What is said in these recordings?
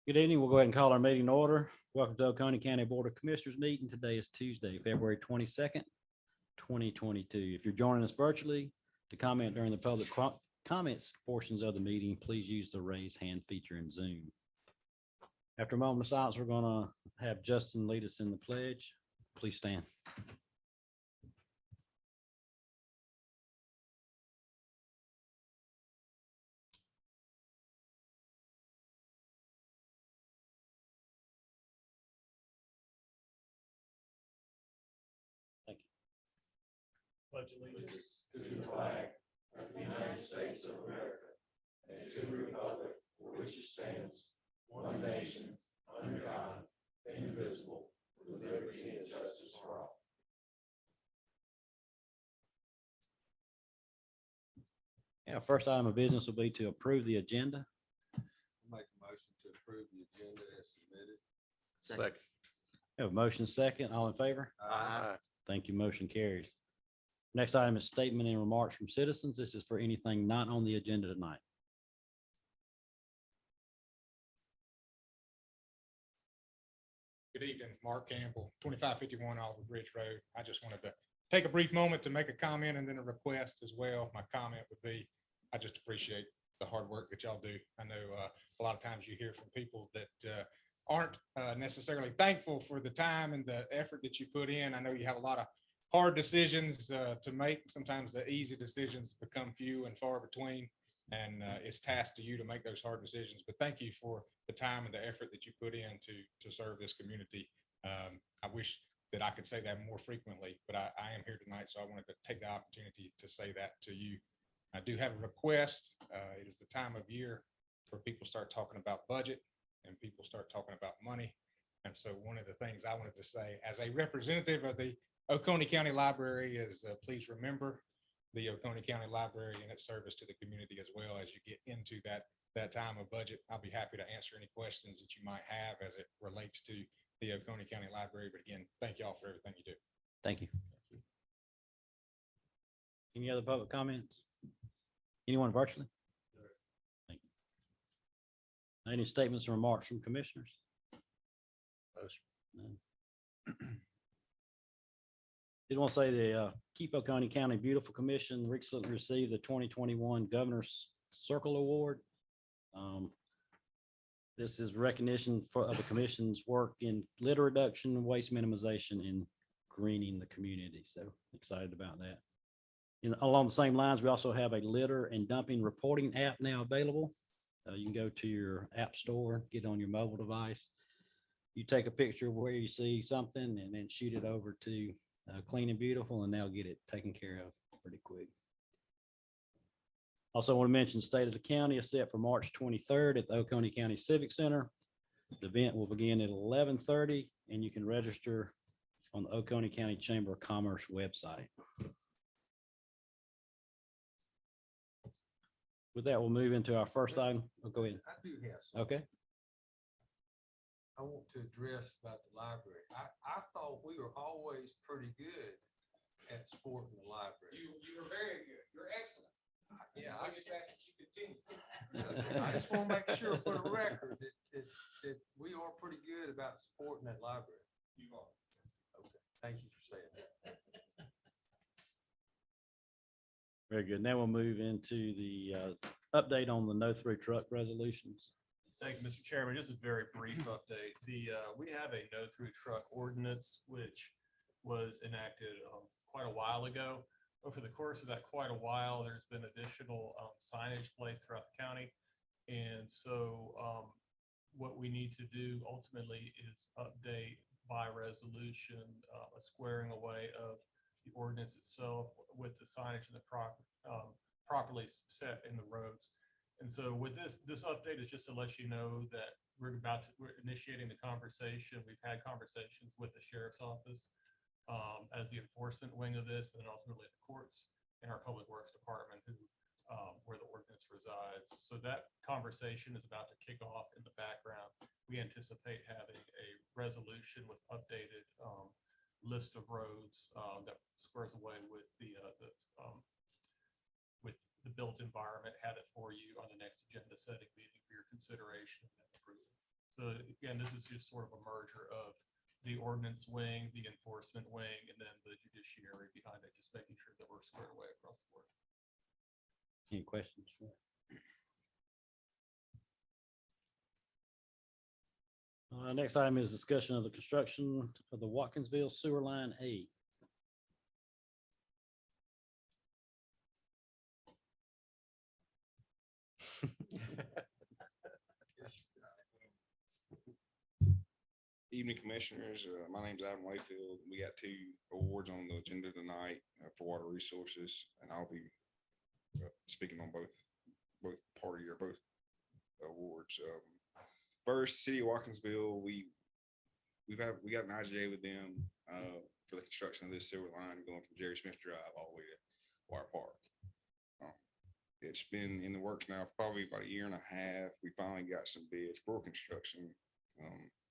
Good evening. We'll go ahead and call our meeting to order. Welcome to Oconee County Board of Commissioners meeting. Today is Tuesday, February 22nd, 2022. If you're joining us virtually to comment during the public comments portions of the meeting, please use the raise hand feature in Zoom. After a moment of silence, we're going to have Justin lead us in the pledge. Please stand. Thank you. Pledge allegiance to the flag of the United States of America and to the republic for which it stands, one nation, under God, indivisible, with liberty and justice for all. Yeah, first item of business will be to approve the agenda. Make a motion to approve the agenda as submitted. Second. We have a motion second. All in favor? Aye. Thank you. Motion carries. Next item is statement and remarks from citizens. This is for anything not on the agenda tonight. Good evening, Mark Campbell, 2551 Oliver Bridge Road. I just wanted to take a brief moment to make a comment and then a request as well. My comment would be, I just appreciate the hard work that y'all do. I know a lot of times you hear from people that aren't necessarily thankful for the time and the effort that you put in. I know you have a lot of hard decisions to make. Sometimes the easy decisions become few and far between, and it's tasked to you to make those hard decisions. But thank you for the time and the effort that you put in to serve this community. I wish that I could say that more frequently, but I am here tonight, so I wanted to take the opportunity to say that to you. I do have a request. It is the time of year where people start talking about budget and people start talking about money. And so one of the things I wanted to say as a representative of the Oconee County Library is please remember the Oconee County Library and its service to the community as well as you get into that time of budget. I'll be happy to answer any questions that you might have as it relates to the Oconee County Library. But again, thank you all for everything you do. Thank you. Any other public comments? Anyone virtually? Thank you. Any statements or remarks from commissioners? No. Did want to say the Keep Oconee County Beautiful Commission recently received the 2021 Governor's Circle Award. This is recognition of the commission's work in litter reduction, waste minimization, and greening the community. So excited about that. And along the same lines, we also have a litter and dumping reporting app now available. You can go to your app store, get on your mobile device. You take a picture of where you see something and then shoot it over to Clean and Beautiful, and they'll get it taken care of pretty quick. Also want to mention the state of the county is set for March 23rd at the Oconee County Civic Center. The event will begin at 11:30, and you can register on the Oconee County Chamber of Commerce website. With that, we'll move into our first item. Oh, go ahead. I do have some. Okay. I want to address about the library. I thought we were always pretty good at supporting the library. You are very good. You're excellent. Yeah, I just ask that you continue. I just want to make sure for the record that we are pretty good about supporting that library. You are. Okay, thank you for saying that. Very good. Now we'll move into the update on the no-through truck resolutions. Thank you, Mr. Chairman. Just a very brief update. We have a no-through truck ordinance, which was enacted quite a while ago. Over the course of that quite a while, there's been additional signage placed throughout the county. And so what we need to do ultimately is update by resolution a squaring away of the ordinance itself with the signage and the properly set in the roads. And so with this update is just to let you know that we're initiating the conversation. We've had conversations with the sheriff's office as the enforcement wing of this, and then ultimately the courts and our public works department, where the ordinance resides. So that conversation is about to kick off in the background. We anticipate having a resolution with updated list of roads that squares away with the built environment. Have it for you on the next agenda setting meeting for your consideration and approval. So again, this is just sort of a merger of the ordinance wing, the enforcement wing, and then the judiciary behind it, just making sure that we're squared away across the board. Any questions? Next item is discussion of the construction of the Watkinsville Sewer Line 8. Evening, Commissioners. My name's Adam Layfield. We got 2 awards on the agenda tonight for water resources, and I'll be speaking on both awards. First, City of Watkinsville, we got an IGA with them for the construction of this sewer line going from Jerry Smith Drive all the way to Wire Park. It's been in the works now for probably about 1.5 years. We finally got some bids for construction.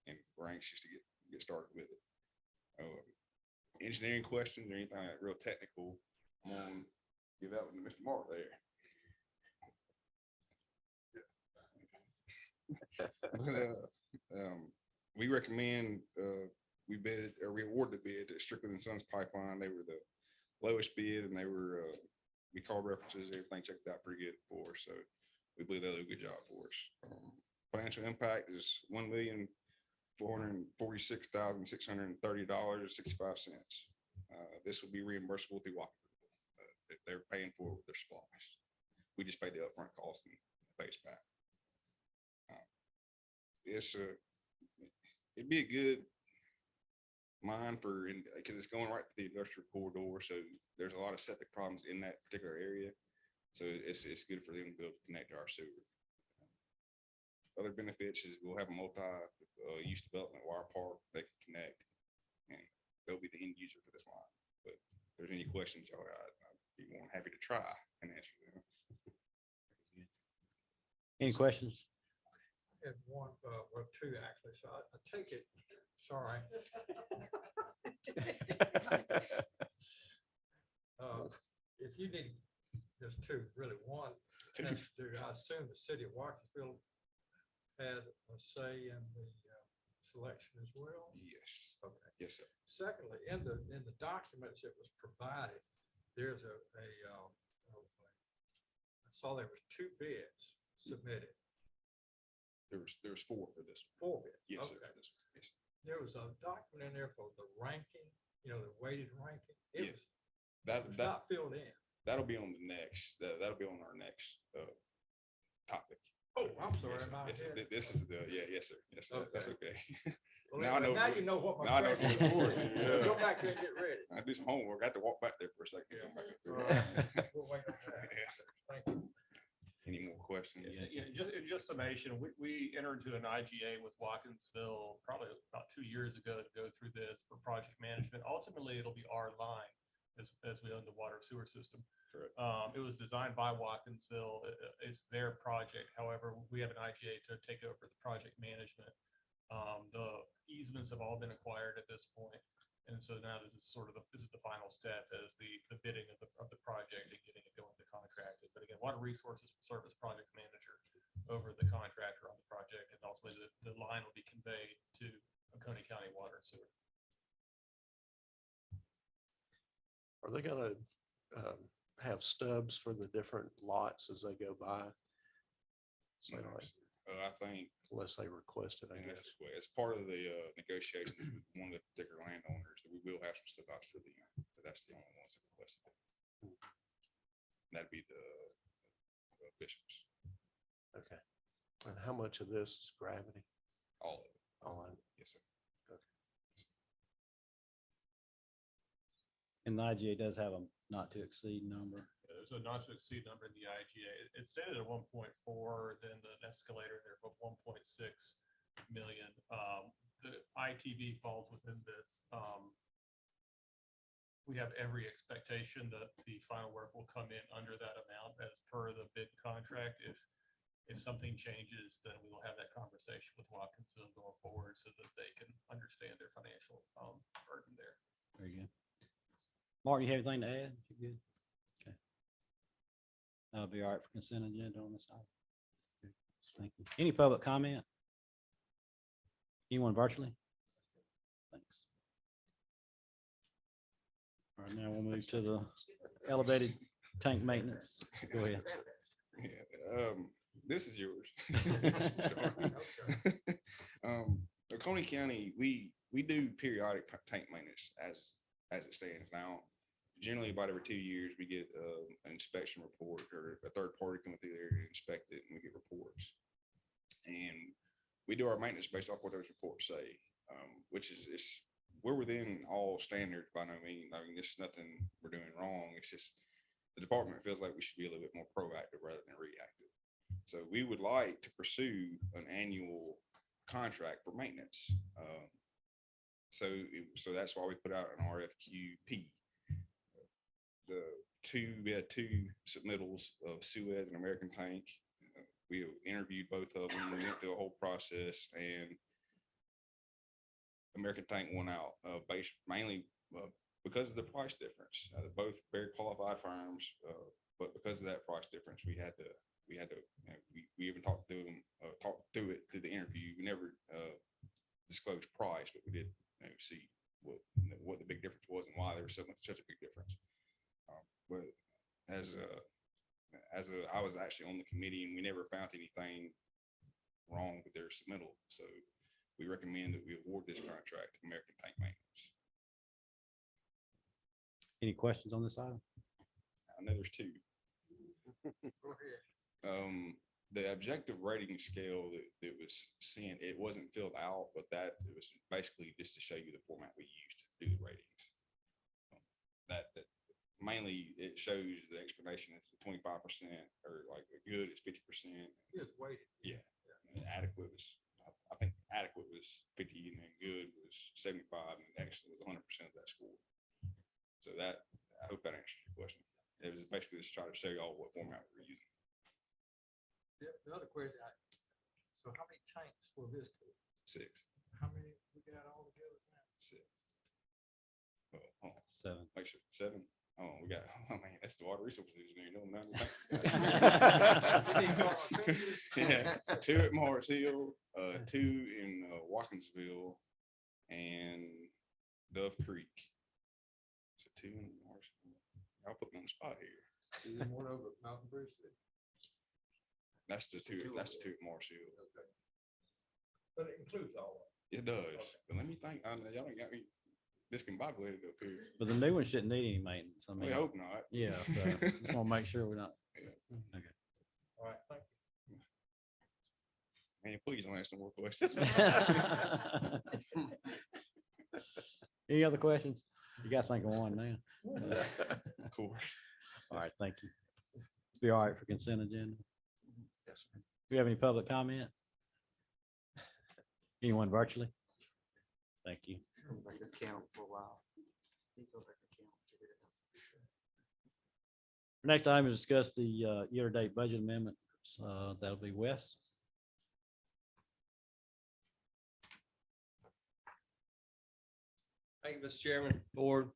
And we're anxious to get started with it. Engineering questions or anything like real technical, I'm gonna give out to Mr. Mark there. We recommend we awarded the bid to Strickland & Sons Pipeline. They were the lowest bid, and they were we called references, everything checked out pretty good for us. So we believe they'll do a good job for us. Financial impact is $1,446,630.65. This will be reimbursable through Watkinsville. They're paying for it with their splash. We just pay the upfront cost and pay us back. It'd be a good mine because it's going right to the industrial corridor. So there's a lot of septic problems in that particular area. So it's good for them to be able to connect to our sewer. Other benefits is we'll have a multi-use development Wire Park. They can connect, and they'll be the end user for this line. But if there's any questions, y'all, I'd be more than happy to try and answer them. Any questions? And one, well, 2 actually, so I take it, sorry. If you need, there's 2, really. One, has to do, I assume the city of Watkinsville had a say in the selection as well? Yes. Okay. Yes, sir. Secondly, in the documents that was provided, there's I saw there was 2 bids submitted. There was 4 for this one. 4 bids. Yes, sir. Okay. For this one. Yes. There was a document in there for the ranking, the weighted ranking. It Yes. was not filled in. That'll be on the next. That'll be on our next topic. Oh, I'm sorry. Yes, sir. My Yes, sir. head. This is yes, sir. Yes, sir. That's okay. Well, Now I anyway, know- now you know what now I my know question what the is. report is, yeah. Go back there and get ready. I do some homework. I had to walk back there for a second. Yeah. Come back up All there. right. We'll wait on that. Thank you. Any more questions? Yeah, just summation, we entered into an IGA with Watkinsville probably about 2 years ago to go through this for project management. Ultimately, it'll be our line as we own the water sewer system. Correct. It was designed by Watkinsville. It's their project. However, we have an IGA to take over the project management. The easements have all been acquired at this point. And so now this is the final step as the bidding of the project and getting it going to contracted. But again, Water Resources will serve as project manager over the contractor on the project, and ultimately the line will be conveyed to Oconee County Water and Sewer. Are they gonna have stubs for the different lots as they go by? So like, I think unless they request it, I and guess. that's the way, as part of the negotiations with one of the particular landowners, that we will have some stuff out for them, but that's the only ones that requested it. That'd be the bishops, Okay. And how much of this is gravity? all of it. All of it? Yes, sir. And the IGA does have a not to exceed number. There's a not to exceed number in the IGA. It's stated at 1.4, then the escalator there of 1.6 million. The ITV falls within this. We have every expectation that the final work will come in under that amount as per the bid contract. If something changes, then we will have that conversation with Watkinsville going forward so that they can understand their financial burden there. Very good. Martin, you have anything to add? You good? Okay. That'll be all right for consent agenda on this item. Thank you. Any public comment? Anyone virtually? Thanks. All right, now we'll move to the elevated tank maintenance. Go ahead. Yeah, this is yours. Oconee County, we do periodic tank maintenance as it stands now. Generally, about every 2 years, we get an inspection report or a third party coming through there to inspect it, and we get reports. And we do our maintenance based off what those reports say, which is we're within all standards by no means. I mean, it's nothing we're doing wrong. It's just the department feels like we should be a little bit more proactive rather than reactive. So we would like to pursue an annual contract for maintenance. So that's why we put out an RFQP. We had two submittals of Suez and American Tank. We interviewed both of them. We went through a whole process, and American Tank won out based mainly because of the price difference. They're both very qualified firms, but because of that price difference, we had to. We even talked through them, talked through it through the interview. We never disclosed price, but we did see what the big difference was and why there was such a big difference. But I was actually on the committee, and we never found anything wrong with their submittal. So we recommend that we award this contract to American Tank Maintenance. Any questions on this item? I know there's two. Go ahead. The objective rating scale that was sent, it wasn't filled out, but it was basically just to show you the format we used to do the ratings. That mainly it shows the explanation. It's 25%, or like good is 50%. It's weighted. Yeah. And adequate was, I think adequate was 50, and then good was 75, and excellent was 100% of that score. So I hope that answers your question. It was basically just try to show you all what format we're using. The other question, so how many tanks for this? 6. How many we got all together now? 6. Well, hold on. 7. Make sure 7. Oh, we got. Oh man, that's the water resources engineer. No, yeah, 2 at Mars Hill, 2 in Watkinsville, and Dove Creek. So 2 in Mars Hill. I'll put me on the spot here. And one over at Mountain Bridge. That's the 2. That's the 2 at Mars Hill. Okay. But it includes all of it. It does. But let me think. I know y'all got me discombobulated up here. But the new one shouldn't need any maintenance. I We mean, hope not. yeah, so just want to make sure we're not. Okay. All right, thank you. Man, please don't ask no more questions. Any other questions? You got to think of one now. Of course. All right, thank you. Be all right for consent agenda. Yes, sir. Do you have any public comment? Anyone virtually? Thank you. Account for a while. Go back to account, figure it out. Next item is discuss the year-to-date budget amendment. That'll be Wes. Thank you, Mr. Chairman, Board.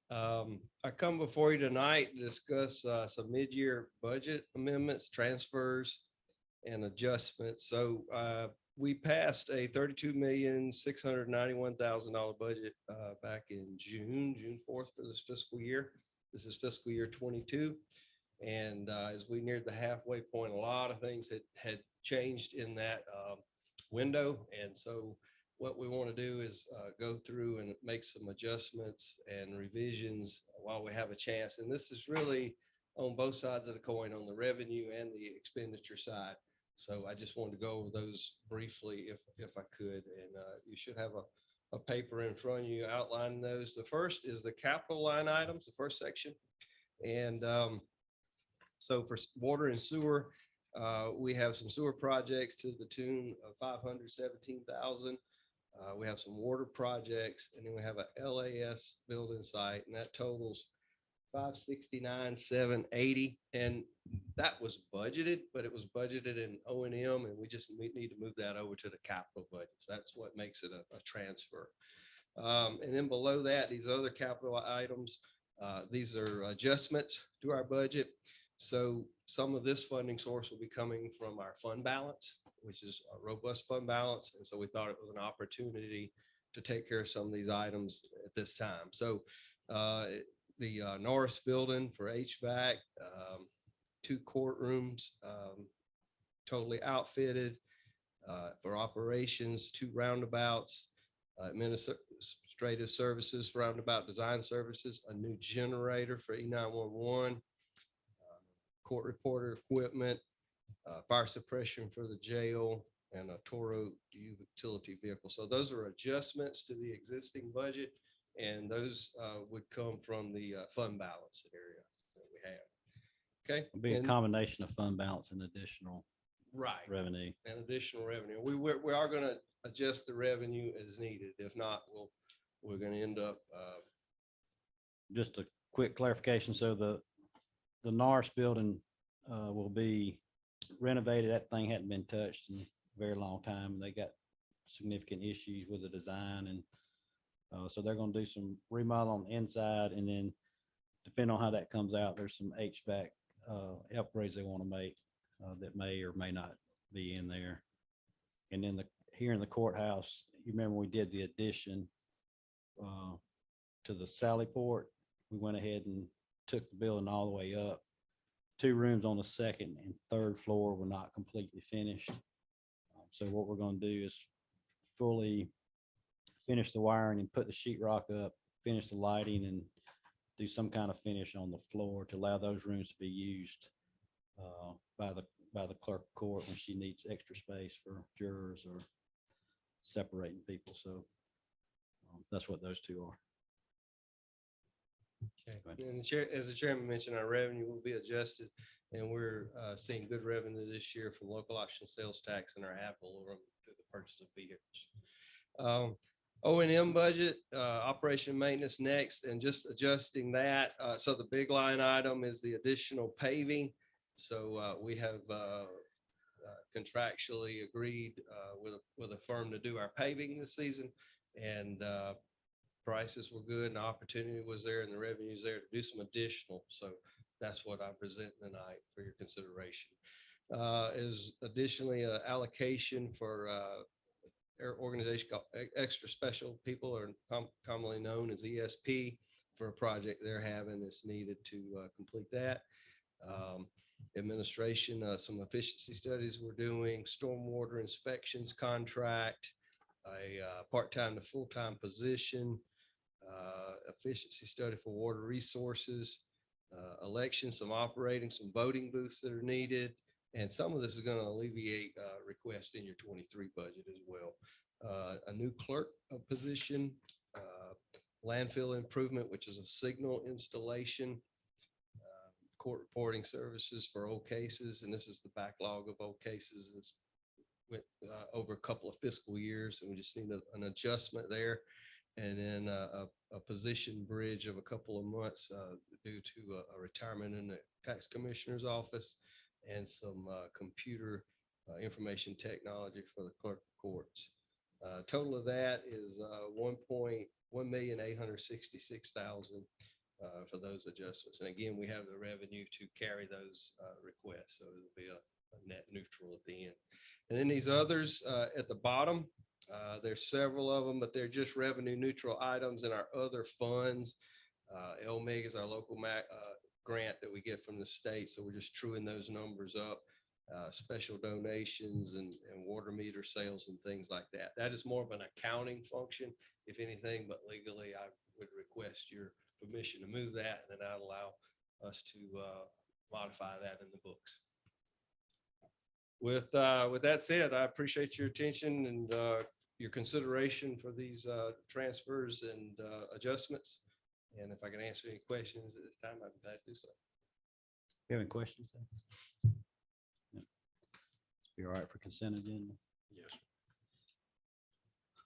I come before you tonight to discuss some mid-year budget amendments, transfers, and adjustments. So we passed a $32,691,000 budget back in June 4th for this fiscal year. This is fiscal year 22. And as we neared the halfway point, a lot of things had changed in that window. And so what we want to do is go through and make some adjustments and revisions while we have a chance. And this is really on both sides of the coin, on the revenue and the expenditure side. So I just wanted to go over those briefly if I could. And you should have a paper in front of you outlining those. The first is the capital line items, the first section. And so for water and sewer, we have some sewer projects to the tune of $517,000. We have some water projects, and then we have a LAS building site, and that totals $569,780. And that was budgeted, but it was budgeted in O&M, and we just need to move that over to the capital budget. So that's what makes it a transfer. And then below that, these other capital items, these are adjustments to our budget. So some of this funding source will be coming from our fund balance. which is a robust fund balance. And so we thought it was an opportunity to take care of some of these items at this time. So the Norris building for HVAC, 2 courtrooms, totally outfitted for operations, 2 roundabouts, administrative services, roundabout design services, a new generator for E911, court reporter equipment, fire suppression for the jail, and a Toro utility vehicle. So those are adjustments to the existing budget, and those would come from the fund balance area that we have. Okay. It'll be a And- combination of fund balance and additional Right. revenue. And additional revenue. We are going to adjust the revenue as needed. If not, we're going to end up, Just a quick clarification. So the Norris building will be renovated. That thing hadn't been touched in a very long time. They got significant issues with the design, and so they're going to do some remodel on the inside, and then depending on how that comes out, there's some HVAC upgrades they want to make that may or may not be in there. And then here in the courthouse, you remember we did the addition to the Sally Port. We went ahead and took the building all the way up. 2 rooms on the 2nd and 3rd floor were not completely finished. So what we're going to do is fully finish the wiring and put the sheetrock up, finish the lighting, and do some kind of finish on the floor to allow those rooms to be used by the clerk of court when she needs extra space for jurors or separating people. So that's what those 2 are. okay. Go ahead. And the chair, as the chairman mentioned, our revenue will be adjusted, and we're seeing good revenue this year from local option sales tax and our ad valorem through the purchase of vehicles. O&M budget, operation maintenance next, and just adjusting that. So the big line item is the additional paving. So we have contractually agreed with a firm to do our paving this season, and prices were good, and the opportunity was there, and the revenue's there to do some additional. So that's what I'm presenting tonight for your consideration. Is additionally an allocation for our organization called Extra Special People, or commonly known as ESP, for a project they're having that's needed to complete that. Administration, some efficiency studies we're doing, stormwater inspections contract, a part-time to full-time position, efficiency study for water resources, elections, some operating, some voting booths that are needed. And some of this is going to alleviate requests in your 23 budget as well. A new clerk position, landfill improvement, which is a signal installation, court reporting services for old cases. And this is the backlog of old cases. It's went over a couple of fiscal years, and we just need an adjustment there. And then a position bridge of a couple of months due to a retirement in the tax commissioner's office, and some computer information technology for the clerk of courts. Total of that is $1,866,000 for those adjustments. And again, we have the revenue to carry those requests, so it'll be a net neutral at the end. And then these others at the bottom, there's several of them, but they're just revenue neutral items in our other funds. LMIG is our local grant that we get from the state. So we're just truing those numbers up, special donations and water meter sales and things like that. That is more of an accounting function, if anything, but legally I would request your permission to move that, and then I'd allow us to modify that in the books. With that said, I appreciate your attention and your consideration for these transfers and adjustments. And if I can answer any questions at this time, I'd be glad to do so. You have any questions? Yeah. Be all right for consent agenda? Yes.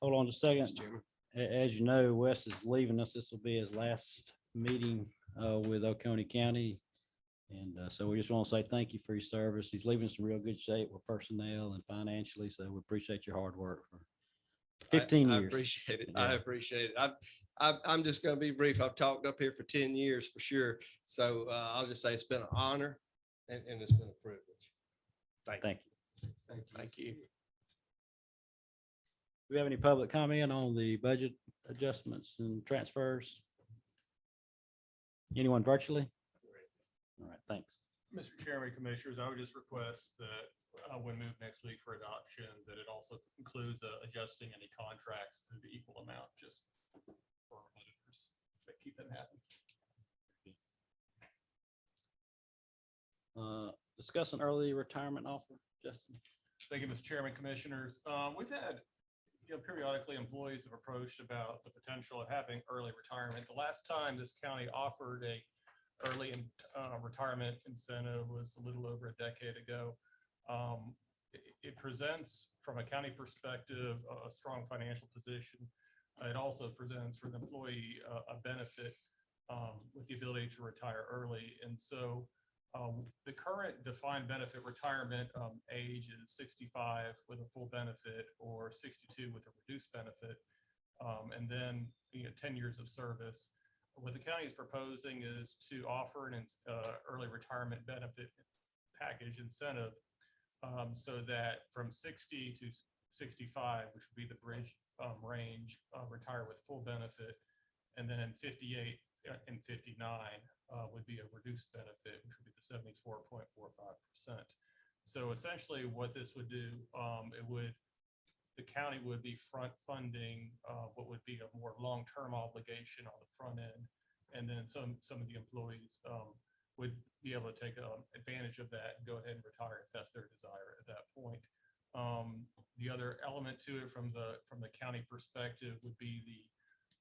Hold on just a second. Mr. Chairman. As you know, Wes is leaving us. This will be his last meeting with Oconee County. And so we just want to say thank you for your service. He's leaving us in real good shape with personnel and financially. So we appreciate your hard work for 15 I years. appreciate it. Yeah. I appreciate it. I'm just going to be brief. I've talked up here for 10 years for sure. So I'll just say it's been an honor and it's been a privilege. Thank you. Thank you. Thank you. Do we have any public comment on the budget adjustments and transfers? Anyone virtually? All right, thanks. Mr. Chairman, Commissioners, I would just request that when moved next week for adoption, that it also includes adjusting any contracts to the equal amount, just for our auditors, to keep them happy. Discuss an early retirement offer, Justin. Thank you, Mr. Chairman, Commissioners. We've had, periodically employees have approached about the potential of having early retirement. The last time this county offered a early retirement incentive was a little over a decade ago. It presents, from a county perspective, a strong financial position. It also presents for the employee a benefit with the ability to retire early. And so the current defined benefit retirement age is 65 with a full benefit or 62 with a reduced benefit. And then 10 years of service. What the county is proposing is to offer an early retirement benefit package incentive so that from 60 to 65, which would be the bridge range, retire with full benefit, and then 58 and 59 would be a reduced benefit, which would be the 74.45%. So essentially what this would do, the county would be front funding what would be a more long-term obligation on the front end. And then some of the employees would be able to take advantage of that and go ahead and retire if that's their desire at that point. The other element to it from the county perspective would be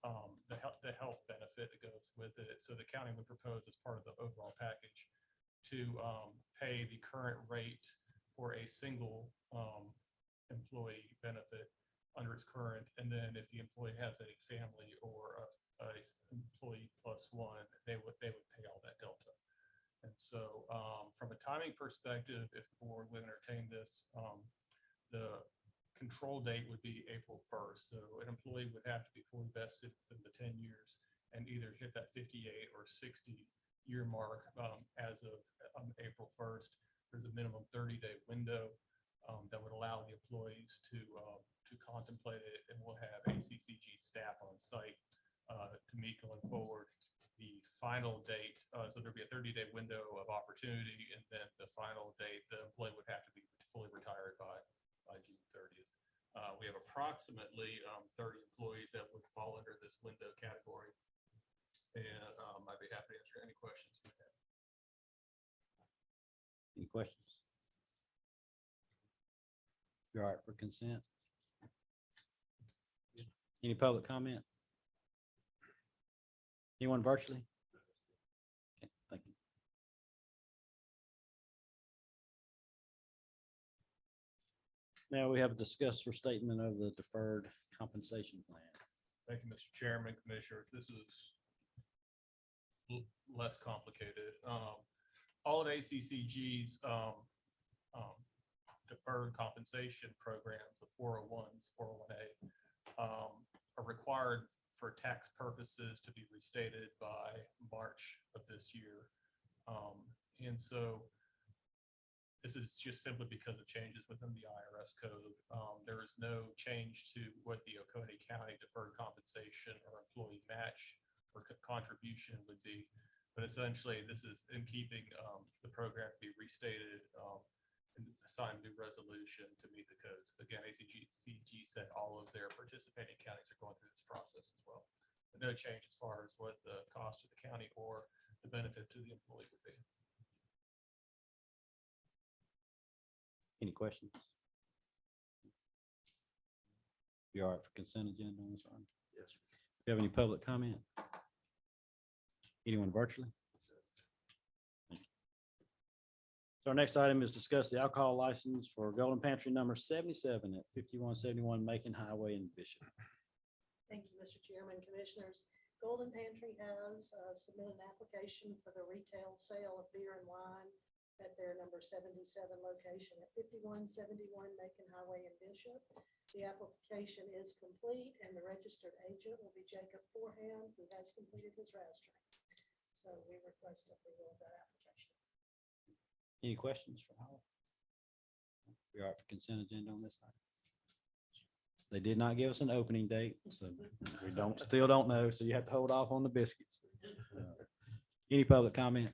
the health benefit that goes with it. So the county would propose as part of the overall package to pay the current rate for a single employee benefit under its current, and then if the employee has a family or a employee plus one, they would pay all that delta. And so from a timing perspective, if the board would entertain this, the control date would be April 1st. So an employee would have to be fully vested within the 10 years and either hit that 58 or 60-year mark as of April 1st. There's a minimum 30-day window that would allow the employees to contemplate it, and we'll have ACCG staff on site to meet going forward. The final date, so there'll be a 30-day window of opportunity, and then the final date, the employee would have to be fully retired by June 30th. We have approximately 30 employees that would fall under this window category, and I'd be happy to answer any questions we have. Any questions? You all right for consent? Any public comment? Anyone virtually? Okay, thank you. Now we have a discuss restatement of the deferred compensation plan. Thank you, Mr. Chairman, Commissioners. This is less complicated. All of ACCG's deferred compensation programs, the 401s, 401A, are required for tax purposes to be restated by March of this year. And so this is just simply because of changes within the IRS code. There is no change to what the Oconee County deferred compensation or employee match or contribution would be. But essentially, this is in keeping the program to be restated and assign a new resolution to meet the codes. Again, ACCG said all of their participating counties are going through this process as well. But no change as far as what the cost to the county or the benefit to the employee would be. Any questions? You all right for consent agenda on this one? Yes. Do you have any public comment? Anyone virtually? Thank you. So our next item is discuss the alcohol license for Golden Pantry number 77 at 5171 Macon Highway in Bishop. Thank you, Mr. Chairman, Commissioners. Golden Pantry has submitted an application for the retail sale of beer and wine at their number 77 location at 5171 Macon Highway in Bishop. The application is complete, and the registered agent will be Jacob Forehand, who has completed his RAS training. So we request approval of that application. Any questions for Howard? We are for consent agenda on this item. They did not give us an opening date, so we still don't know, so you have to hold off on the biscuits. Any public comment?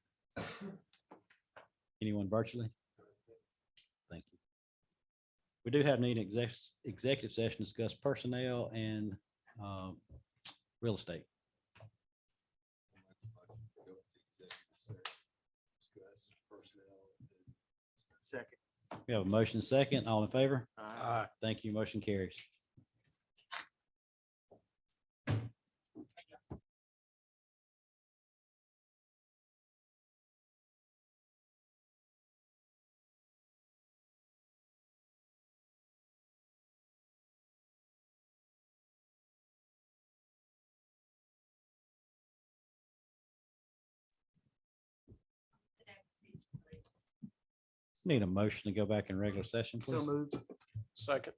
Anyone virtually? Thank you. We do have need an executive session to discuss personnel and real estate. Second. We have a motion second. All in favor? Aye. Thank you. Motion carries. Need a motion to go back in regular session, please. So moved. Second.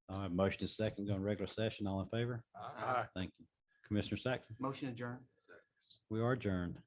I have motion is second, go in regular session. All in favor? Aye. Thank you. Commissioner Saxon, Motion adjourned. we are adjourned.